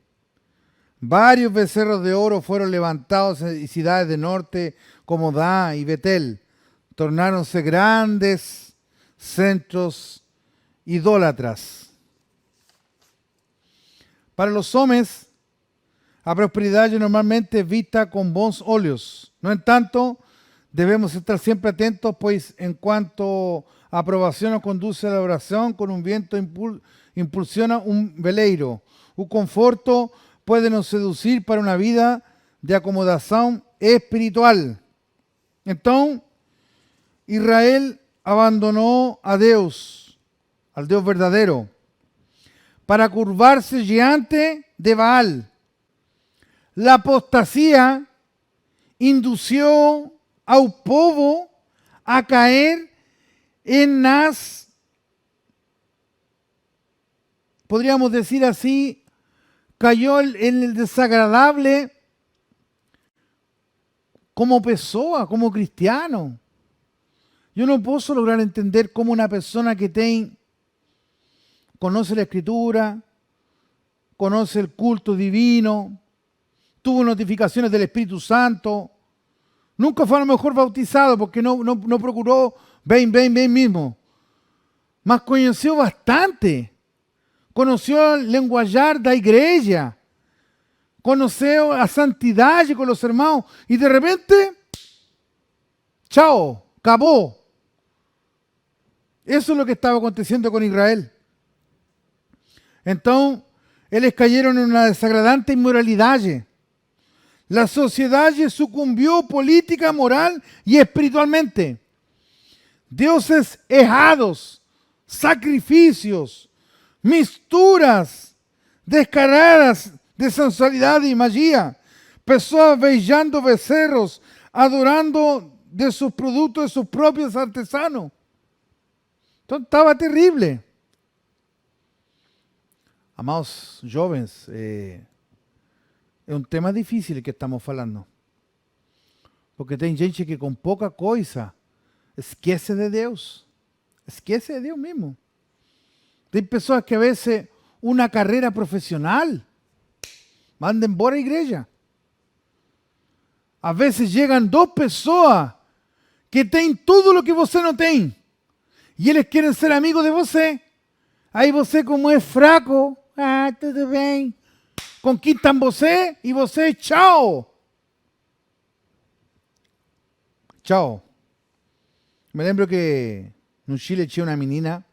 Varios becerros de oro fueron levantados en ciudades del norte como Dan y Betel. Tornáronse grandes centros idólatras. Para los hombres, a prosperidad normalmente es vista con bons óleos. No en tanto, debemos estar siempre atentos, pues en cuanto a aprobación nos conduce a la oración, con un viento impulsiona un veleiro. Un conforto puede nos seducir para una vida de acomodación espiritual. Entonces, Israel abandonó a Dios, al Dios verdadero, para curvarse diante de Baal. La apostasía indució al pueblo a caer en las, podríamos decir así, cayó en el desagradable como persona, como cristiano. Yo no puedo lograr entender cómo una persona que conoce la Escritura, conoce el culto divino, tuvo notificaciones del Espíritu Santo, nunca fue a lo mejor bautizado porque no procuró bem mismo, mas conheceu bastante, conheceu o linguajar da igreja, conheceu a santidade com os irmãos e de repente, chao, acabou. Eso es lo que estaba aconteciendo con Israel. Entonces, ellos cayeron en una desagradante inmoralidad. La sociedad sucumbió política, moral y espiritualmente. Dioses errados, sacrificios, misturas descaradas de sensualidad y magia, pessoas beijando becerros, adorando de sus productos de sus propios artesanos. Entonces estaba terrible. Amados jovens, é um tema difícil que estamos falando. Porque tem gente que com pouca coisa esquece de Deus. Esquece de Deus mesmo. Hay personas que a veces una carrera profesional manden embora a igreja. A veces llegan dos personas que tienen todo lo que você não tem. E eles querem ser amigos de você. Aí você, como é fraco, tudo bem. Conquistam você e você, tchau. Tchau. Me lembro que no Chile tinha uma menina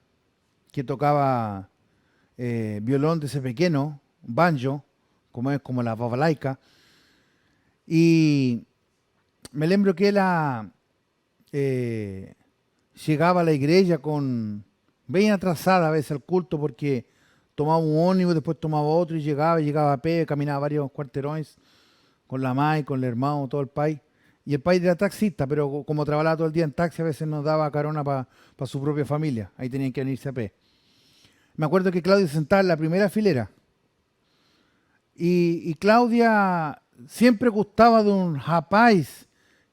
que tocava violón desde pequeño, banjo, como es como la babalaica. Y me lembro que ella llegaba a la iglesia bien atrasada a veces al culto porque tomaba un ómnibus, después tomaba otro y llegaba a pie, caminaba varios cuarterones con la madre, con el hermano, todo el país. Y el país era taxista, pero como trabajaba todo el día en taxi, a veces nos daba carona para su propia familia. Ahí tenían que venirse a pie. Me acuerdo que Claudia se sentaba en la primera filera. Y Claudia siempre gustaba de un rapaz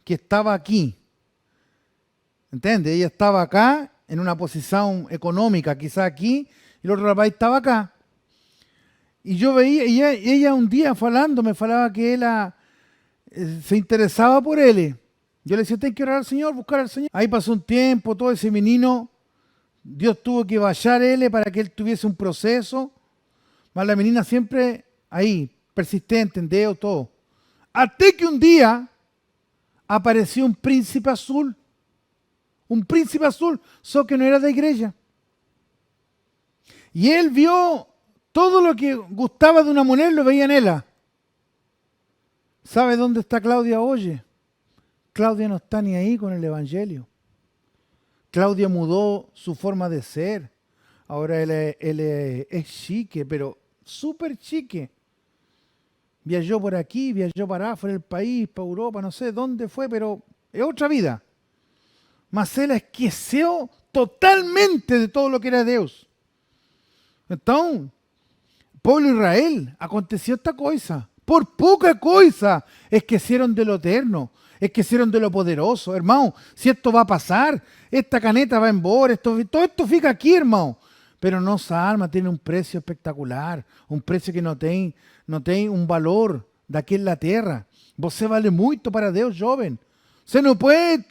que estaba aquí. ¿Entiendes? Ella estaba acá en una posición económica, quizá aquí, y el otro rapaz estaba acá. Y yo veía, y ella un día me falaba que ella se interesaba por él. Yo le decía, tengo que orar al Señor, buscar al Señor. Ahí pasó un tiempo, todo ese menino, Dios tuvo que bajar él para que él tuviese un proceso. Mas la menina siempre ahí, persistente, en Dios, todo. Hasta que un día apareció un príncipe azul. Un príncipe azul, solo que no era de iglesia. Y él vio todo lo que gustaba de una mujer, lo veía en ella. ¿Sabe dónde está Claudia hoy? Claudia no está ni ahí con el evangelio. Claudia mudó su forma de ser. Ahora él es chique, pero súper chique. Viajó por aquí, viajó para afuera del país, para Europa, no sé dónde fue, pero es otra vida. Mas él esqueció totalmente de todo lo que era Dios. Entonces, pueblo de Israel, aconteció esta cosa. Por poca cosa esquecieron de lo eterno, esquecieron de lo poderoso. Hermano, si esto va a pasar, esta caneta va en bor, todo esto fica aquí, hermano. Pero nossa alma tiene un precio espectacular, un precio que no tiene un valor daqui en la tierra. Você vale muito para Deus, jovem. Você não pode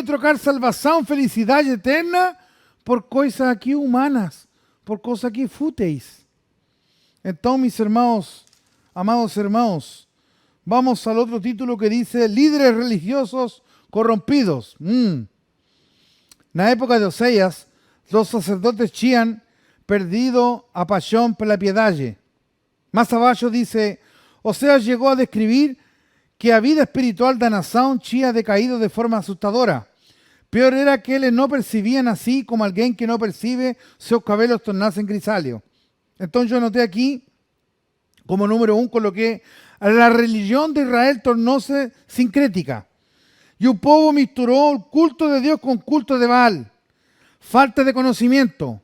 trocar salvação, felicidade eterna por coisas aqui humanas, por coisas aqui fúteis. Então, mis hermanos, amados hermanos, vamos al otro título que dice líderes religiosos corrompidos. En la época de Oseas, los sacerdotes tinham perdido a pasión por la piedade. Más abajo dice, Oseas llegó a describir que la vida espiritual de la nación tinha decaído de forma asustadora. Peor era que ellos no percibían así como alguien que no percibe sus cabellos tornarse en grisáceo. Entonces yo anoté aquí, como número 1, coloqué, la religión de Israel tornóse sincrética. Y un pueblo misturó el culto de Dios con culto de Baal. Falta de conocimiento.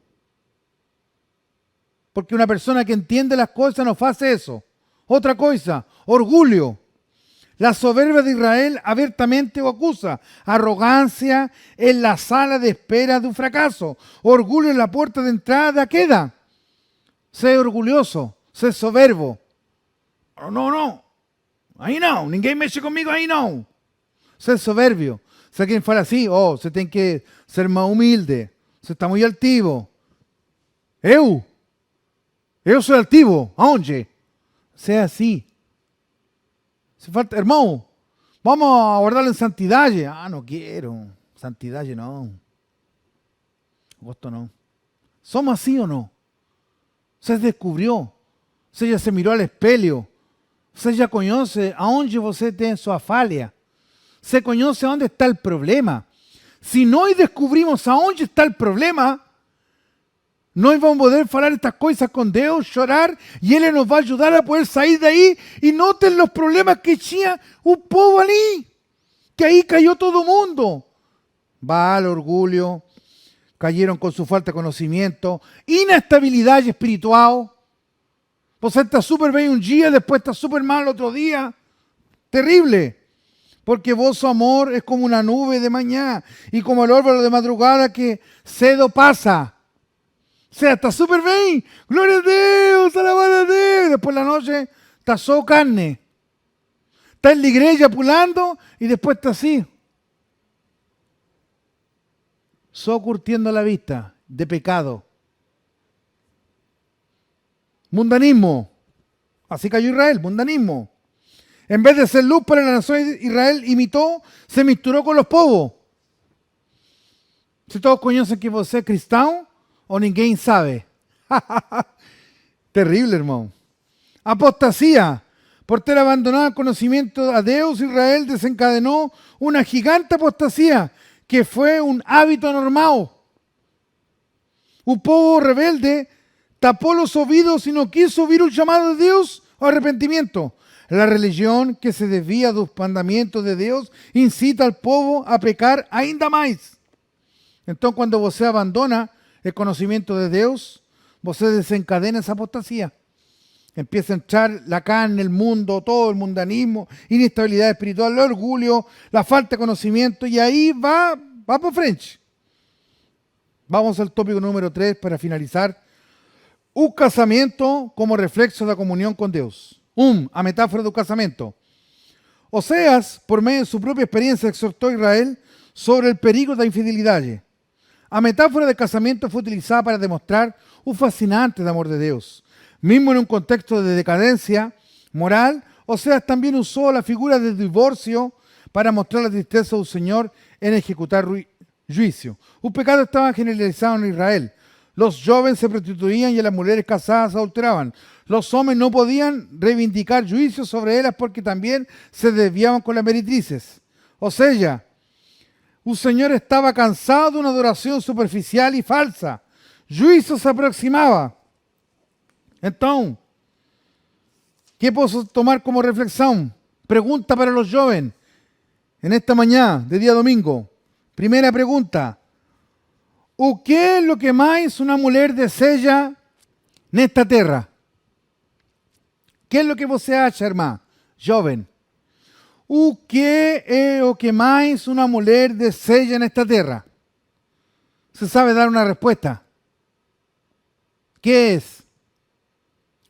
Porque una persona que entiende las cosas no hace eso. Otra cosa, orgullo. La soberbia de Israel abiertamente lo acusa. Arrogancia en la sala de espera de un fracaso. Orgullo en la puerta de entrada de la queda. Sé orgulloso, sé soberbo. No. Ahí no, ninguém mexe conmigo, ahí no. Sé soberbio. Sé quien fala así, você tem que ser más humilde. Você está muy altivo. Eu soy altivo. ¿Aonde? Sea así. Se falta, hermano, vamos a guardarlo en santidad. No quiero. Santidad no. Gusto no. ¿Somos así o no? Se descubrió. Você já se mirou al espelho. Você já conhece aonde você tem sua falha. Você conhece onde está el problema. Si nós descubrimos aonde está el problema, nós vamos poder falar estas coisas con Deus, chorar, y Él nos va a ayudar a poder salir de ahí. Y noten los problemas que tinha un povo ali, que ahí cayó todo el mundo. Baal, orgullo, cayeron con su falta de conocimiento, inestabilidad espiritual. Você está súper bien un día, después está súper mal otro día. Terrible. Porque vosso amor es como una nube de mañana y como el órbol de madrugada que cedo pasa. sea, está súper bien. Gloria a Dios, alabado a Dios. Y después en la noche está solo carne. Está en la iglesia pulando y después está así. Solo curtiendo la vista de pecado. Mundanismo. Así cayó Israel, mundanismo. En vez de ser luz para la nación de Israel, se misturó con los povos. Si todos conocen que vos sos cristiano, o ninguém sabe. Terrible, hermano. Apostasía. Por ter abandonado el conocimiento a Dios, Israel desencadenó una gigante apostasía, que fue un hábito normado. Un povo rebelde tapó los oídos y no quiso oír un llamado de Dios o arrepentimiento. La religión que se desvía de los mandamientos de Dios incita al povo a pecar ainda más. Entonces, cuando você abandona el conocimiento de Dios, você desencadena esa apostasía. Empieza a entrar la carne, el mundo, todo el mundanismo, inestabilidad espiritual, el orgullo, la falta de conocimiento, y ahí va para frente. Vamos al tópico número 3 para finalizar. Un casamento como reflexo de la comunión con Dios. A metáfora do casamento. Oseas, por medio de su propia experiencia, exhortó a Israel sobre el peligro de la infidelidad. A metáfora de casamento fue utilizada para demostrar un fascinante amor de Dios. Mismo en un contexto de decadencia moral, Oseas también usó la figura del divorcio para mostrar la tristeza del Señor en ejecutar juicio. Un pecado estaba generalizado en Israel. Los jóvenes se prostituían y las mujeres casadas se adulteraban. Los hombres no podían reivindicar juicios sobre ellas porque también se desviaban con las meretrices. O sea, un Señor estaba cansado de una adoración superficial y falsa. Juicio se aproximaba. Entonces, ¿qué puedo tomar como reflexión? Pregunta para los jóvenes en esta mañana de día domingo. Primera pregunta. ¿O qué es lo que más una mujer desea en esta tierra? ¿Qué es lo que você acha, hermano, joven? ¿O qué es lo que más una mujer desea en esta tierra? ¿Se sabe dar una respuesta? ¿Qué es?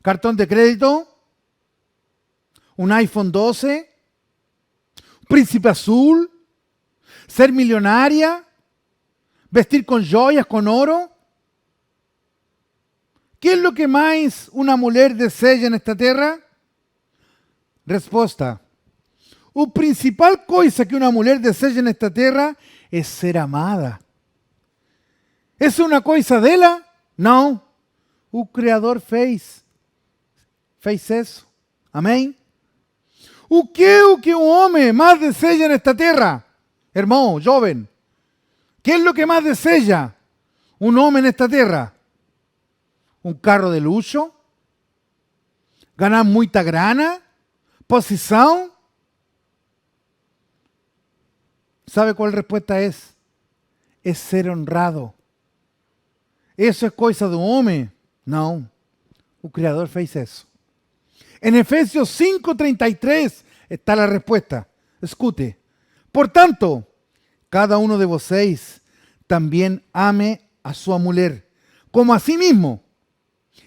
¿Cartón de crédito? ¿Un iPhone 12? ¿Príncipe azul? ¿Ser millonaria? ¿Vestir con joyas, con oro? ¿Qué es lo que más una mujer desea en esta tierra? Respuesta. La principal cosa que una mujer desea en esta tierra es ser amada. ¿Es una cosa de ella? No. El Creador fez eso. Amén. ¿O qué es que un hombre más desea en esta tierra? Hermano, joven. ¿Qué es lo que más desea un hombre en esta tierra? ¿Un carro de lujo? ¿Ganar mucha grana? ¿Posición? ¿Sabe cuál respuesta es? Es ser honrado. ¿Eso es cosa de un hombre? No. El Creador fez eso. En Efesios 5:33 está la respuesta. Escute. Por tanto, cada uno de vosotros también ame a su mujer, como a sí mismo.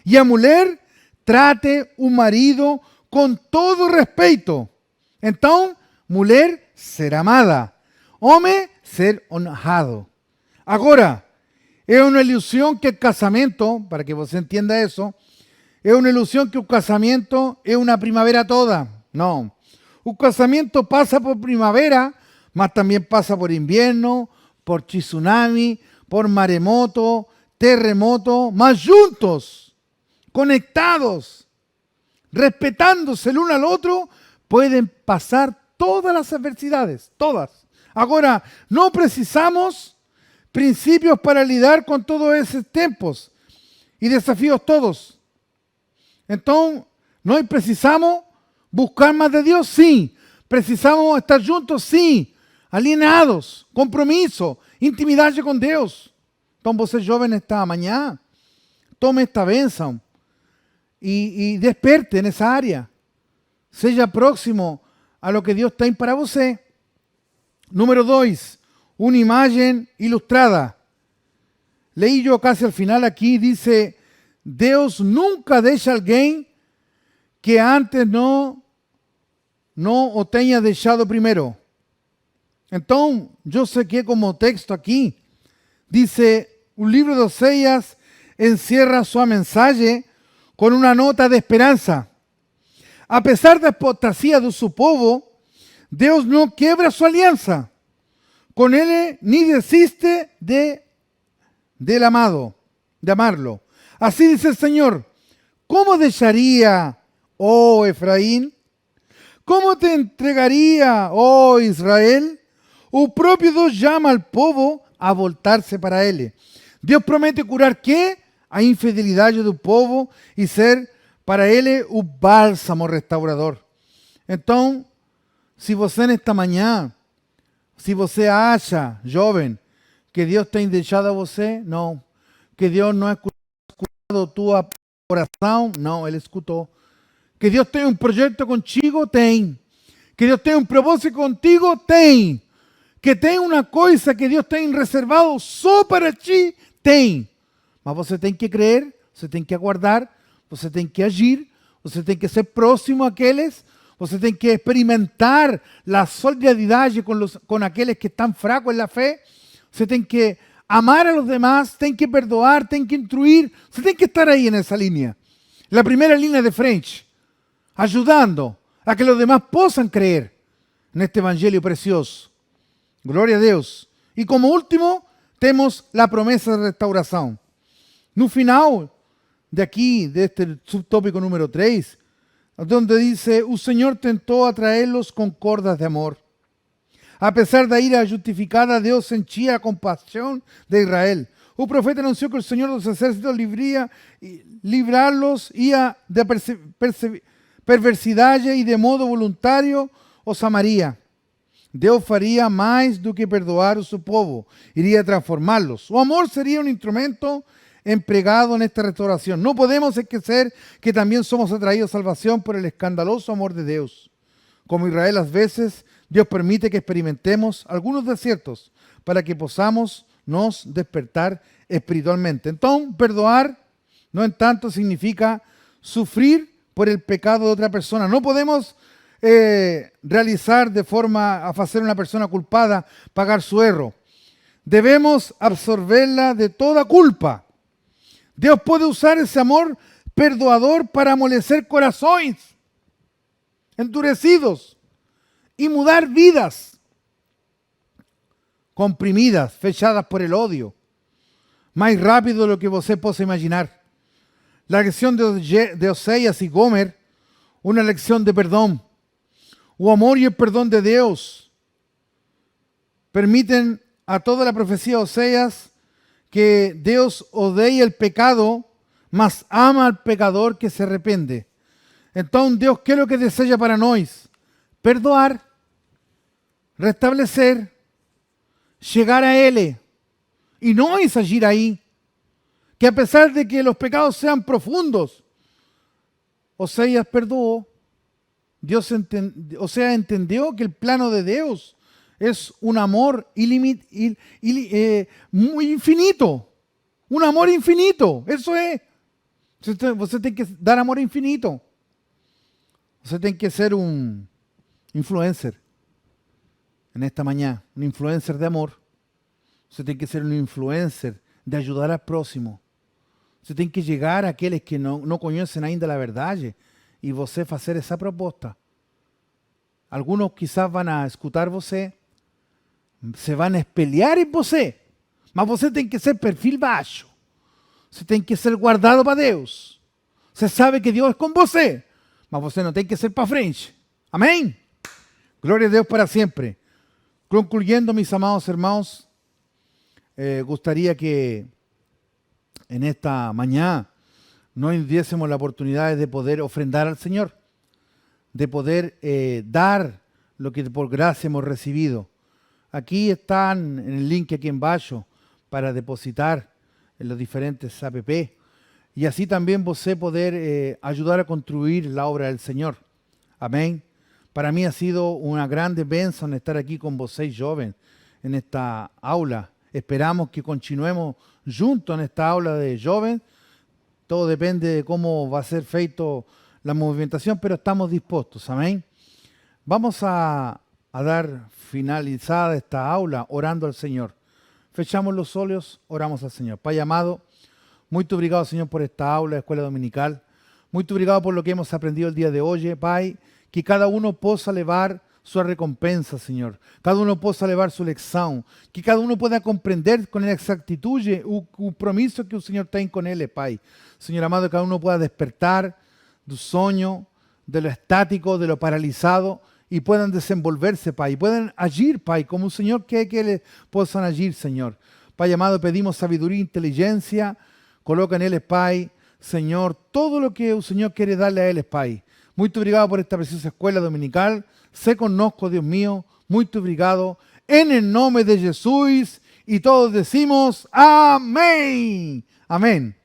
Y a mujer trate un marido con todo respeto. Entonces, mujer ser amada. Hombre ser honrado. Ahora, es una ilusión que el casamiento, para que vos entienda eso, es una ilusión que un casamiento es una primavera toda. No. Un casamiento pasa por primavera, mas también pasa por invierno, por tsunami, por maremoto, terremoto, mas juntos, conectados, respetándose el uno al otro, pueden pasar todas las adversidades, todas. Ahora, no precisamos principios para lidiar con todos esos tiempos y desafíos todos. Entonces, ¿no precisamos buscar más de Dios? Sí. ¿Precisamos estar juntos? Sí. Alineados, compromiso, intimidad con Dios. Entonces, você joven esta mañana, tome esta bênção y desperte en esa área. Sea próximo a lo que Dios tem para você. Número 2, una imagen ilustrada. leí yo casi al final aquí, dice, Deus nunca deixa alguém que antes não o tenha deixado primeiro. Então, eu saquei como texto aqui, dice, o livro de Oséias encierra sua mensagem com uma nota de esperança. A pesar da apostasía de su povo, Deus não quebra sua aliança com ele, ni desiste del amado, de amarlo. Así dice el Señor, ¿cómo dejaría, oh Efraín? ¿Cómo te entregaría, oh Israel? O próprio Deus chama al povo a voltar-se para ele. Deus promete curar ¿qué? A infidelidade do povo e ser para ele o bálsamo restaurador. Então, se você nesta manhã, se você acha, jovem, que Deus tem deixado a você, não. Que Deus não escutou tua oração, não, Ele escutou. Que Deus tem um projeto contigo, tem. Que Deus tem um propósito contigo, tem. Que tem uma coisa que Deus tem reservado só para ti, tem. Mas você tem que crer, você tem que aguardar, você tem que agir, você tem que ser próximo àqueles, você tem que experimentar a solidaridade com aqueles que estão fracos na fé, você tem que amar a los demás, tem que perdoar, tem que instruir, você tem que estar aí nessa linha, na primeira linha de frente, ajudando a que os demás possam crer neste evangelho precioso. Glória a Deus. E como último, temos a promessa de restauração. No final de aqui, deste subtópico número 3, donde dice, o Señor tentó atraerlos con cordas de amor. A pesar da ira justificada, Deus sentia a compaixão de Israel. O profeta anunciou que o Senhor dos exércitos livrá-los ia de perversidade e de modo voluntário os amaria. Deus faria mais do que perdoar o seu povo, iria transformá-los. O amor seria um instrumento empregado en esta restauración. No podemos esquecer que también somos atraídos a salvación por el escandaloso amor de Dios. Como Israel, a veces Dios permite que experimentemos algunos desiertos para que podamos nos despertar espiritualmente. Entonces, perdoar no en tanto significa sufrir por el pecado de otra persona. No podemos realizar de forma a hacer una persona culpada pagar su error. Debemos absorberla de toda culpa. Deus pode usar esse amor perdoador para amolecer corações endurecidos e mudar vidas comprimidas, fechadas por el odio, mais rápido do que você possa imaginar. La lección de Oséias y Gomer, una lección de perdón. O amor y el perdón de Dios permiten a toda la profecía de Oséias que Dios odia el pecado, mas ama al pecador que se arrepende. Entonces, Dios, ¿qué es lo que desea para nós? Perdoar, restablecer, llegar a Él. Y no es agir ahí. Que a pesar de que los pecados sean profundos, Oséias perdoó. Dios entendió que el plano de Dios es un amor muy infinito. Un amor infinito. Eso es. Você tem que dar amor infinito. Você tem que ser un influencer en esta mañana. Un influencer de amor. Você tem que ser un influencer de ayudar al próximo. Você tem que llegar a aqueles que no conocen ainda la verdade e você fazer essa proposta. Algunos quizás van a escutar você, se van a espelhar em você, mas você tem que ser perfil baixo. Você tem que ser guardado para Deus. Você sabe que Deus é com você, mas você não tem que ser para frente. Amém? Glória a Deus para sempre. Concluyendo, mis amados hermanos, gustaría que en esta mañana nos diésemos la oportunidad de poder ofrendar al Señor, de poder dar lo que por gracia hemos recibido. Aquí están en el link aquí en baixo para depositar en los diferentes app y así también você poder ayudar a construir la obra del Señor. Amén. Para mí ha sido una grande bênção estar aquí con vocês jóvenes en esta aula Esperamos que continuemos juntos en esta aula de jóvenes. Todo depende de cómo va a ser feito la movimentación, pero estamos dispuestos. Amén. Vamos a dar finalizada esta aula orando al Señor. Fechamos los olhos, oramos al Señor. Pai amado, muito obrigado, Señor, por esta aula de escuela dominical. Muito obrigado por lo que hemos aprendido el día de hoy, Pai. Que cada uno possa levar sua recompensa, Señor. Cada uno possa levar sua lecção. Que cada uno pueda comprender con exactitud o compromiso que o Señor tem com ele, Pai. Señor amado, que cada uno pueda despertar do sonho, de lo estático, de lo paralizado, y puedan desenvolverse, Pai, y puedan agir, Pai, como el Señor quiere que les puedan agir, Señor. Pai amado, pedimos sabiduría e inteligencia, coloca en Él, Pai, Señor, todo lo que el Señor quiere darle a Él, Pai. Muy obrigado por esta preciosa escuela dominical. Se conozco, Dios mío, muy obrigado. En el nombre de Jesús, y todos decimos amén. Amén.